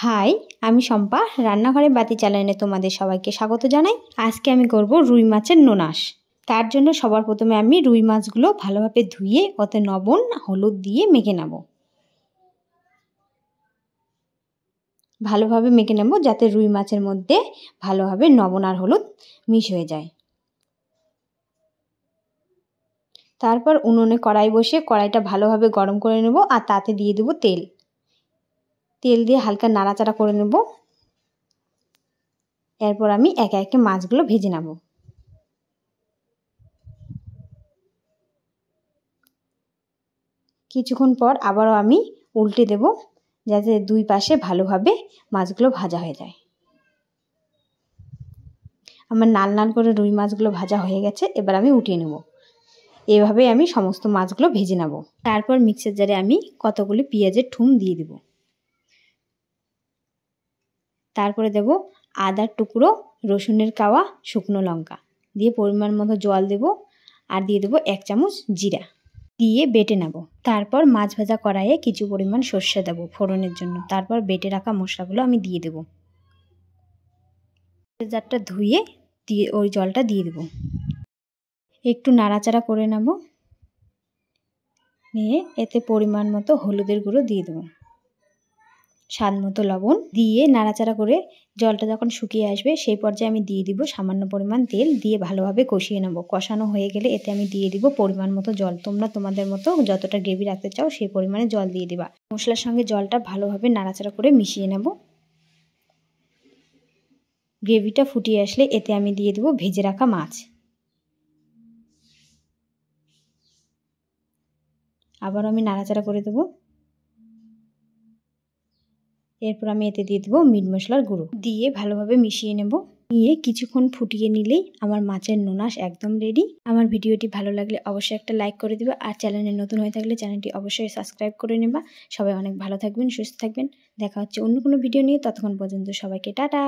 High, আমি শম্পা। রান্নাঘরে বাতি চ্যানেলে তোমাদের সবাইকে স্বাগত জানাই। আজকে আমি করব রুই মাছের নোনাস। তার জন্য সবার প্রথমে আমি রুই মাছগুলো ভালোভাবে ধুয়ে ওতে লবণ হলুদ দিয়ে মেখে নেব। ভালোভাবে মেখে নেব যাতে রুই মাছের মধ্যে ভালোভাবে লবণ আর হলুদ মিশ হয়ে যায়। তারপর উনুনে কড়াই বসিয়ে কড়াইটা ভালোভাবে গরম করে নেব আর তাতে দিয়ে দেব তেল। তেল দিয়ে হালকা নাড়াচাড়া করে নেব। এরপর আমি একে একে মাছগুলো ভেজে নেব। কিছুক্ষণ পর আবারও আমি উল্টে দেব যাতে দুই পাশে ভালোভাবে মাছগুলো ভাজা হয়ে যায়। আমার লাল লাল করে রুই মাছগুলো ভাজা হয়ে গেছে, এবার আমি উঠিয়ে নেব। এভাবে আমি সমস্ত মাছগুলো ভেজে নেব। তারপর মিক্সার জারে আমি কতগুলি পেঁয়াজের ঠুম দিয়ে দেব। তারপরে দেব আদার টুকরো, রসুনের কাওয়া, শুকনো লঙ্কা দিয়ে পরিমাণ মতো জল দেব আর দিয়ে দেব 1 চামচ জিরা দিয়ে বেটে নেব। তারপর মাছ ভাজা কড়াইয়ে কিছু পরিমাণ সর্ষে দেব ফোড়নের জন্য। তারপর বেটে রাখা মশলাগুলো আমি দিয়ে দেব। জারটা ধুয়ে দিয়ে ওই জলটা দিয়ে দেব। একটু নাড়াচাড়া করে নেব। নিয়ে এতে পরিমাণ মতো হলুদের গুঁড়ো দিয়ে দেব, স্বাদ মতো লবণ দিয়ে নাড়াচাড়া করে জলটা যখন শুকিয়ে আসবে সেই পর্যায়ে আমি দিয়ে দিব সামান্য পরিমাণ তেল দিয়ে ভালোভাবে কষিয়ে নেব। কষানো হয়ে গেলে এতে আমি দিয়ে দিব পরিমাণ মতো জল। তোমরা তোমাদের মতো যতটা গ্রেভি রাখতে চাও সেই পরিমাণে জল দিয়ে দিবা। মশলার সঙ্গে জলটা ভালোভাবে নাড়াচাড়া করে মিশিয়ে নেব। গ্রেভিটা ফুটিয়ে আসলে এতে আমি দিয়ে দেব ভেজে রাখা মাছ। আবার আমি নাড়াচাড়া করে দেব। এরপর আমি এতে দিয়ে দেবো মিট মশলার গুঁড়ো দিয়ে ভালোভাবে মিশিয়ে নেব। নিয়ে কিছুক্ষণ ফুটিয়ে নিলেই আমার মাছের নোনাস একদম রেডি। আমার ভিডিওটি ভালো লাগলে অবশ্যই একটা লাইক করে দেবে আর চ্যানেলে নতুন হয়ে থাকলে চ্যানেলটি অবশ্যই সাবস্ক্রাইব করে নেবা। সবাই অনেক ভালো থাকবেন, সুস্থ থাকবেন। দেখা হচ্ছে অন্য কোনো ভিডিও নিয়ে। ততক্ষণ পর্যন্ত সবাইকে টাটা।